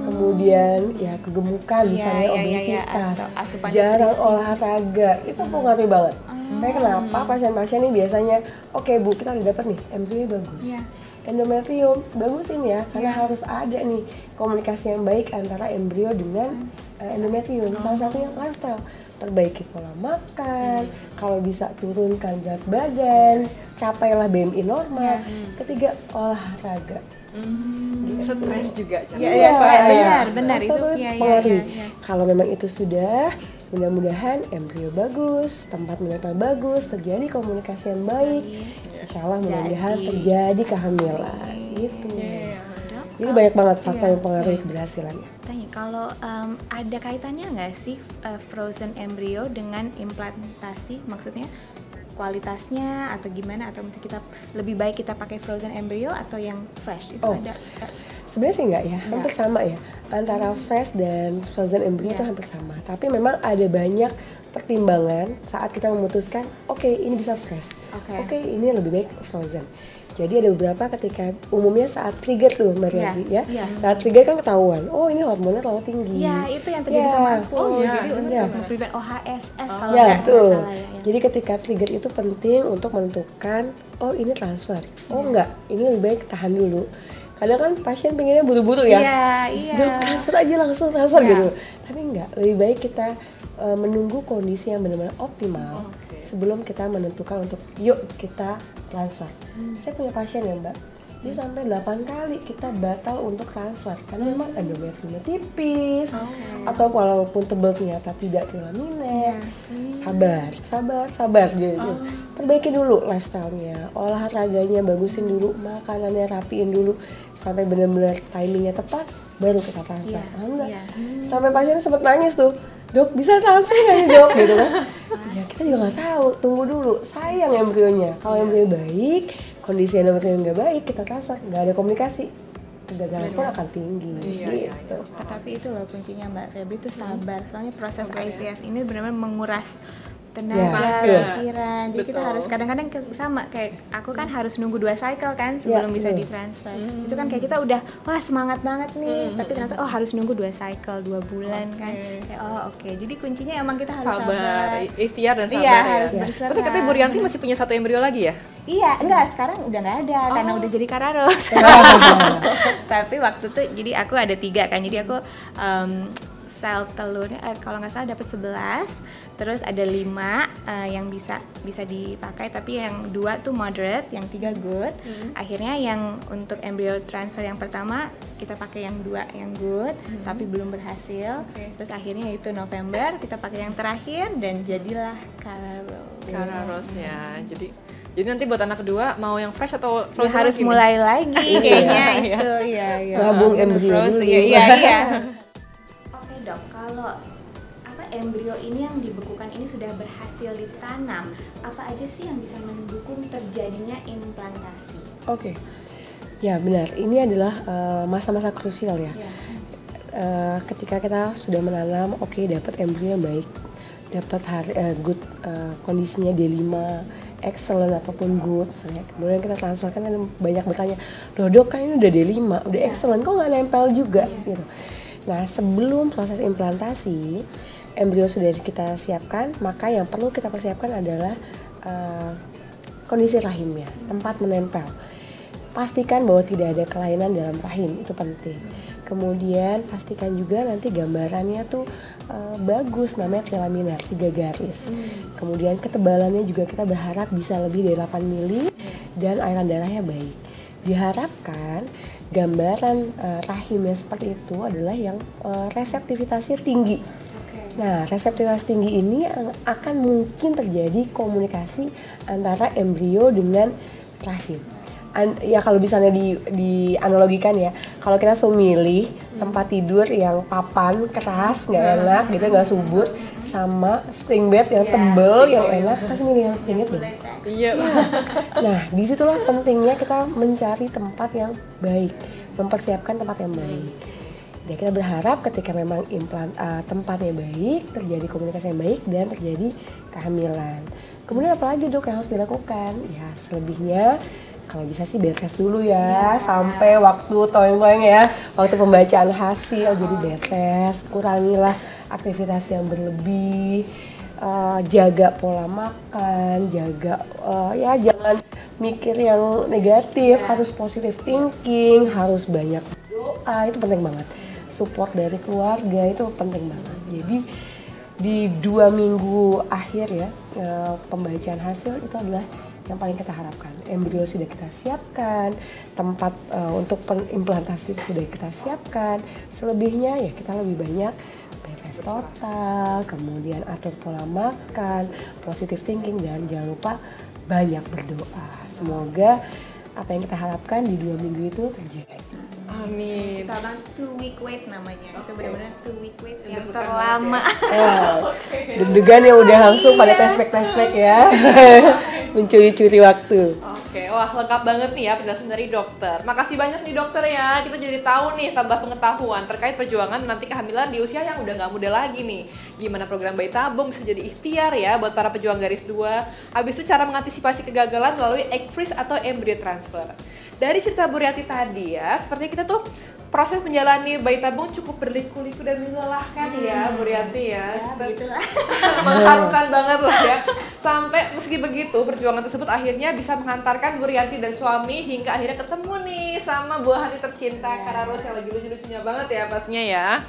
Kemudian ya kegemukan, misalnya obesitas, jarang olahraga, itu mempengaruhi banget. Kayak kenapa pasien-pasien ini biasanya, oke bu, kita udah dapat nih embrionya bagus, endometrium bagusin ya, karena harus ada nih komunikasi yang baik antara embrio dengan endometrium. Salah satunya lifestyle. perbaiki pola makan, kalau bisa turunkan berat badan, capailah BMI normal. Ketiga, olahraga. Stres juga Iya, benar itu. Pengaruh. Kalau memang itu sudah, mudah-mudahan embrio bagus, tempat menempel bagus, terjadi komunikasi yang baik, insya Allah mudah-mudahan terjadi kehamilan gitu. Jadi banyak banget faktor yang mempengaruhi keberhasilannya. Tanya, kalau ada kaitannya nggak sih frozen embryo dengan implantasi? Maksudnya kualitasnya atau gimana? Atau mungkin kita lebih baik kita pakai frozen embryo atau yang fresh itu ada? Sebenarnya sih enggak ya, hampir sama ya. Antara fresh dan frozen embryo itu hampir sama. Tapi memang ada banyak pertimbangan saat kita memutuskan, oke, ini bisa fresh, oke, ini lebih baik frozen. Jadi ada beberapa ketika umumnya saat trigger tuh Mbak Riyadi ya. Saat trigger kan ketahuan, oh ini hormonnya terlalu tinggi. Iya, itu yang terjadi sama aku. Jadi untuk prevent OHSS kalau nggak salah ya. Jadi ketika trigger itu penting untuk menentukan, oh ini transfer, oh enggak, ini lebih baik tahan dulu. Kadang kan pasien pengennya buru-buru ya, transfer aja langsung transfer gitu. Tapi enggak, lebih baik kita menunggu kondisi yang benar-benar optimal sebelum kita menentukan untuk yuk kita transfer. Saya punya pasien ya Mbak, dia sampai 8 kali kita batal untuk transfer karena memang endometriumnya tipis atau walaupun tebal ternyata tidak terlaminer. Sabar gitu. Perbaiki dulu lifestyle-nya, olahraganya bagusin dulu, makanannya rapiin dulu sampai benar-benar timingnya tepat baru kita transfer. Sampai pasien sempat nangis tuh, dok bisa transfer nggak nih dok gitu kan? Ya kita juga nggak tahu, tunggu dulu. Sayang embrionya. Kalau embryo baik, kondisi embryo nggak baik, kita transfer nggak ada komunikasi, kegagalan pun akan tinggi. Gitu. Tapi itu loh kuncinya Mbak Febri itu sabar. Soalnya proses IVF ini benar-benar menguras tenaga, pikiran. Jadi kita harus kadang-kadang sama kayak aku kan harus nunggu 2 cycle kan sebelum bisa ditransfer. Itu kan kayak kita udah wah semangat banget nih, tapi ternyata harus nunggu 2 cycle, 2 bulan kan. Kayak jadi kuncinya emang kita harus sabar. Ikhtiar dan sabar ya. Harus berserah. Tapi katanya Bu Rianti masih punya 1 embrio lagi ya? Iya, enggak, sekarang udah nggak ada karena udah jadi kararos. Tapi waktu itu jadi aku ada 3 kan. Jadi aku sel telurnya kalau nggak salah dapat 11, terus ada 5 yang bisa dipakai, tapi yang 2 tuh moderate, yang 3 good. Akhirnya yang untuk embryo transfer yang pertama kita pakai yang 2 yang good, tapi belum berhasil. Terus akhirnya itu November kita pakai yang terakhir dan jadilah Kararos ya. Jadi nanti buat anak kedua mau yang fresh atau frozen harus mulai lagi kayaknya itu ya. Gabung embryo dulu. Iya. Dok, kalau embrio ini yang dibekukan ini sudah berhasil ditanam, apa aja sih yang bisa mendukung terjadinya implantasi? Ya benar, ini adalah masa-masa krusial ya. Ketika kita sudah menanam, dapat embrio yang baik, dapat good kondisinya D5, excellent ataupun good, misalnya. Kemudian kita transferkan, kan banyak bertanya, loh dok kan ini udah D5, udah excellent, kok nggak nempel juga gitu. Nah, sebelum proses implantasi, embrio sudah kita siapkan, maka yang perlu kita persiapkan adalah kondisi rahimnya, tempat menempel. Pastikan bahwa tidak ada kelainan dalam rahim, itu penting. Kemudian pastikan juga nanti gambarannya tuh bagus, namanya trilaminar, 3 garis. Kemudian ketebalannya juga kita berharap bisa lebih dari 8 mili dan airan darahnya baik. Diharapkan gambaran rahimnya seperti itu adalah yang reseptivitasnya tinggi. Nah, reseptivitas tinggi ini akan mungkin terjadi komunikasi antara embrio dengan rahim. Ya kalau misalnya dianalogikan ya, kalau kita milih tempat tidur yang papan keras nggak enak gitu, nggak subur, sama spring bed yang tebel yang enak, pasti milih yang spring bed dong. Iya. Nah, disitulah pentingnya kita mencari tempat yang baik, mempersiapkan tempat yang baik. Ya, kita berharap ketika memang tempatnya baik, terjadi komunikasi yang baik dan terjadi kehamilan. Kemudian apalagi dok yang harus dilakukan? Ya selebihnya kalau bisa sih bed rest dulu ya, sampai waktu toeng-toeng ya, waktu pembacaan hasil. Jadi bed rest, kurangilah aktivitas yang berlebih, jaga pola makan, jaga jangan mikir yang negatif, harus positive thinking, harus banyak doa, itu penting banget. Support dari keluarga itu penting banget. Jadi di 2 minggu akhir ya, pembacaan hasil itu adalah yang paling kita harapkan. Embrio sudah kita siapkan, tempat untuk implantasi sudah kita siapkan. Selebihnya ya kita lebih banyak bed rest total, kemudian atur pola makan, positive thinking, dan jangan lupa banyak berdoa. Semoga apa yang kita harapkan di 2 minggu itu terjadi. Amin. Sama 2 week wait namanya. Itu benar-benar 2 week wait yang terlama. Deg-degan ya udah langsung pada flashback ya. Mencuri-curi waktu. Oke, wah lengkap banget nih ya penjelasan dari dokter. Makasih banyak nih dokter ya, kita jadi tahu nih tambah pengetahuan terkait perjuangan nanti kehamilan di usia yang udah nggak muda lagi nih. Gimana program bayi tabung bisa jadi ikhtiar ya buat para pejuang garis 2. Habis itu cara mengantisipasi kegagalan melalui egg freeze atau embryo transfer. Dari cerita Bu Rianti tadi ya, seperti kita tuh proses menjalani bayi tabung cukup berliku-liku dan melelahkan ya Bu Rianti ya. Begitulah. Mengharukan banget lah ya. Sampai meski begitu perjuangan tersebut akhirnya bisa mengantarkan Bu Rianti dan suami hingga akhirnya ketemu nih sama buah hati tercinta Kararos yang lagi lucu-lucunya banget ya pastinya ya.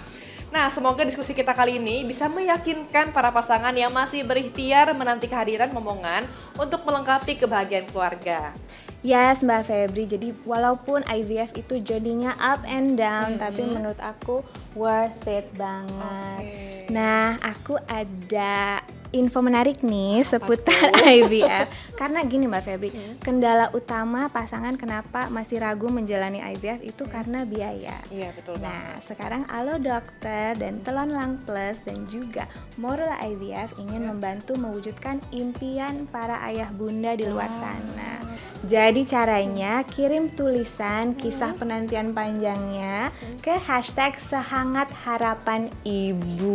Nah, semoga diskusi kita kali ini bisa meyakinkan para pasangan yang masih berikhtiar menanti kehadiran momongan untuk melengkapi kebahagiaan keluarga. Yes Mbak Febri, jadi walaupun IVF itu journey-nya up and down, tapi menurut aku worth it banget. Nah, aku ada info menarik nih seputar IVF. Karena gini Mbak Febri, kendala utama pasangan kenapa masih ragu menjalani IVF itu karena biaya. Iya, betul. Nah, sekarang Alo Dokter dan Telon Lang Plus dan juga Morula IVF ingin membantu mewujudkan impian para ayah bunda di luar sana. Jadi caranya kirim tulisan kisah penantian panjangnya ke #sehangatharapan-ibu.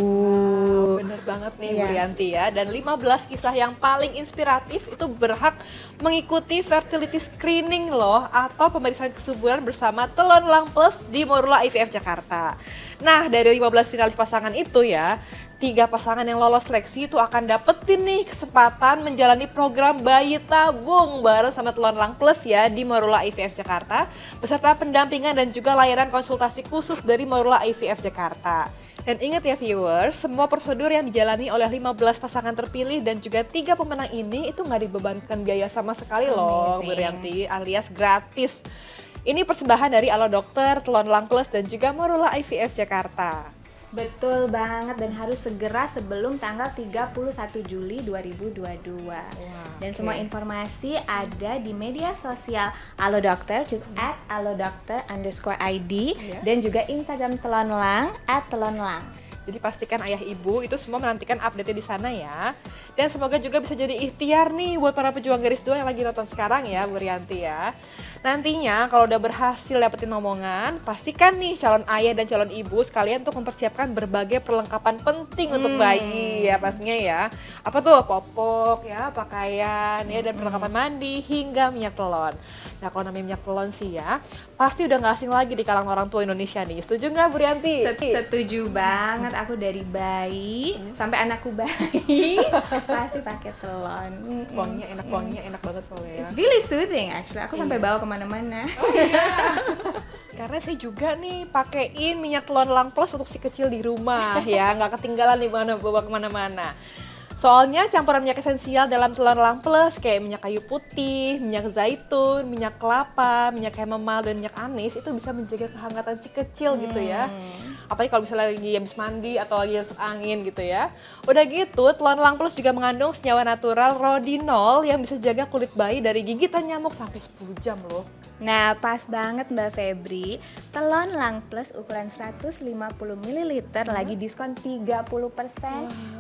Bener banget nih Bu Rianti ya. Dan 15 kisah yang paling inspiratif itu berhak mengikuti fertility screening loh, atau pemeriksaan kesuburan bersama Telon Lang Plus di Morula IVF Jakarta. Nah, dari 15 finalis pasangan itu ya, 3 pasangan yang lolos seleksi itu akan dapetin nih kesempatan menjalani program bayi tabung bareng sama Telon Lang Plus ya di Morula IVF Jakarta, beserta pendampingan dan juga layanan konsultasi khusus dari Morula IVF Jakarta. Dan ingat ya viewers, semua prosedur yang dijalani oleh 15 pasangan terpilih dan juga 3 pemenang ini itu nggak dibebankan biaya sama sekali loh Bu Rianti, alias gratis. Ini persembahan dari Alo Dokter, Telon Lang Plus dan juga Morula IVF Jakarta. Betul banget, dan harus segera sebelum tanggal 31 Juli 2022. Dan semua informasi ada di media sosial Alo Dokter, @alodokter_id, dan juga Instagram Telon Lang @telonlang. Jadi pastikan ayah ibu itu semua menantikan update-nya di sana ya. Dan semoga juga bisa jadi ikhtiar nih buat para pejuang garis 2 yang lagi nonton sekarang ya Bu Rianti ya. Nantinya kalau udah berhasil dapetin omongan, pastikan nih calon ayah dan calon ibu sekalian untuk mempersiapkan berbagai perlengkapan penting untuk bayi ya pastinya ya. Apa tuh? Popok ya, pakaian ya, dan perlengkapan mandi hingga minyak telon. Nah, kalau namanya minyak telon sih ya, pasti udah gak asing lagi di kalangan orang tua Indonesia nih. Setuju nggak Bu Rianti? Setuju banget, aku dari bayi sampai anakku bayi pasti pakai telon. Wanginya enak banget soalnya ya. It's really soothing actually, aku sampai bawa kemana-mana. Karena saya juga nih pakein minyak telon Lang Plus untuk si kecil di rumah ya, nggak ketinggalan di mana bawa kemana-mana. Soalnya campuran minyak esensial dalam Telon Lang Plus kayak minyak kayu putih, minyak zaitun, minyak kelapa, minyak chamomile, dan minyak anis itu bisa menjaga kehangatan si kecil gitu ya. Apalagi kalau misalnya lagi habis mandi atau lagi masuk angin gitu ya. Udah gitu, Telon Lang Plus juga mengandung senyawa natural rodinol yang bisa jaga kulit bayi dari gigitan nyamuk sampai 10 jam loh. Nah, pas banget Mbak Febri, Telon Lang Plus ukuran 150 ml lagi diskon 30%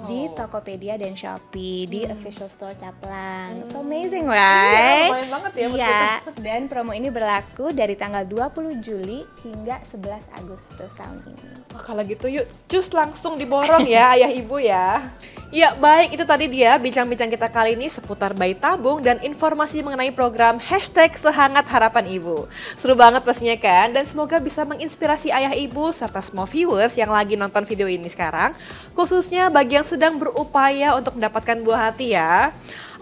di Tokopedia dan Shopee di official store Caplang. So amazing, right? Lumayan banget ya buat Iya, kita. dan promo ini berlaku dari tanggal 20 Juli hingga 11 Agustus tahun ini. Nah, kalau gitu yuk cus langsung diborong ya ayah ibu ya. Ya baik, itu tadi dia bincang-bincang kita kali ini seputar bayi tabung dan informasi mengenai program #sehangatharapan ibu. Seru banget pastinya kan, dan semoga bisa menginspirasi ayah ibu serta semua viewers yang lagi nonton video ini sekarang, khususnya bagi yang sedang berupaya untuk mendapatkan buah hati ya.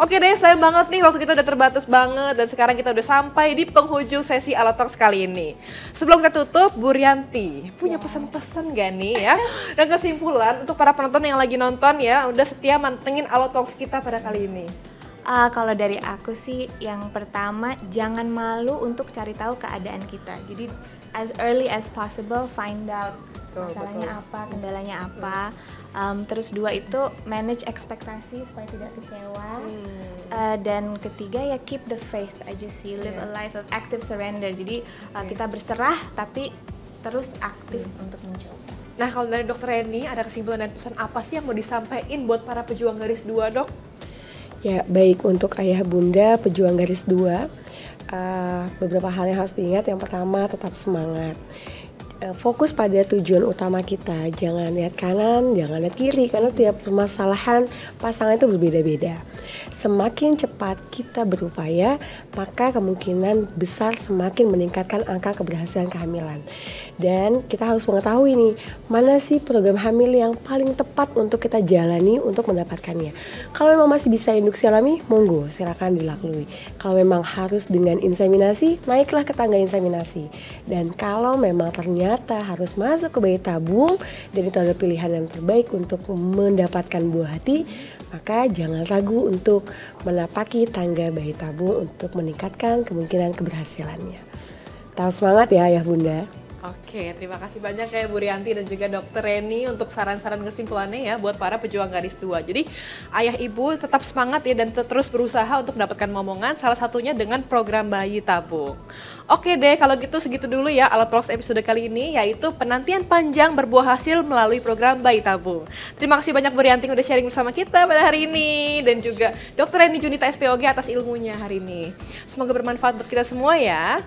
Oke deh, sayang banget nih waktu kita udah terbatas banget, dan sekarang kita udah sampai di penghujung sesi Alo Talks kali ini. Sebelum kita tutup, Bu Rianti punya pesan-pesan gak nih ya? Dan kesimpulan untuk para penonton yang lagi nonton ya, udah setia mantengin Alo Talks kita pada kali ini. Kalau dari aku sih, yang pertama jangan malu untuk cari tahu keadaan kita. Jadi as early as possible find out masalahnya apa, kendalanya apa. Terus dua itu manage ekspektasi supaya tidak kecewa. Dan ketiga ya keep the faith aja sih, live a life of active surrender. Jadi kita berserah tapi terus aktif untuk mencoba. Nah, kalau dari Dokter Reni ada kesimpulan dan pesan apa sih yang mau disampaikan buat para pejuang garis 2, Dok? Ya, baik untuk ayah bunda pejuang garis 2, beberapa hal yang harus diingat. Yang pertama, tetap semangat. Fokus pada tujuan utama kita, jangan lihat kanan, jangan lihat kiri, karena tiap permasalahan pasangan itu berbeda-beda. Semakin cepat kita berupaya, maka kemungkinan besar semakin meningkatkan angka keberhasilan kehamilan. Dan kita harus mengetahui nih, mana sih program hamil yang paling tepat untuk kita jalani untuk mendapatkannya. Kalau memang masih bisa induksi alami, monggo silakan dilalui. Kalau memang harus dengan inseminasi, naiklah ke tangga inseminasi. Dan kalau memang ternyata harus masuk ke bayi tabung dan itu adalah pilihan yang terbaik untuk mendapatkan buah hati, maka jangan ragu untuk menapaki tangga bayi tabung untuk meningkatkan kemungkinan keberhasilannya. Tetap semangat ya ayah bunda. Oke, terima kasih banyak ya Bu Rianti dan juga Dokter Reni untuk saran-saran kesimpulannya ya buat para pejuang garis 2. Jadi ayah ibu tetap semangat ya dan terus berusaha untuk mendapatkan momongan, salah satunya dengan program bayi tabung. Oke deh, kalau gitu segitu dulu ya Alo Talks episode kali ini, yaitu penantian panjang berbuah hasil melalui program bayi tabung. Terima kasih banyak Bu Rianti udah sharing bersama kita pada hari ini, dan juga Dokter Reni Junita SPOG atas ilmunya hari ini. Semoga bermanfaat buat kita semua ya.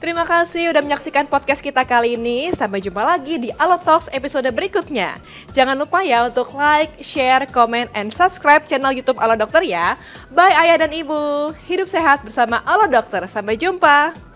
Terima kasih udah menyaksikan podcast kita kali ini. Sampai jumpa lagi di Alo Talks episode berikutnya. Jangan lupa ya untuk like, share, comment, and subscribe channel YouTube Alo Dokter ya. Bye ayah dan ibu. Hidup sehat bersama Alo Dokter. Sampai jumpa.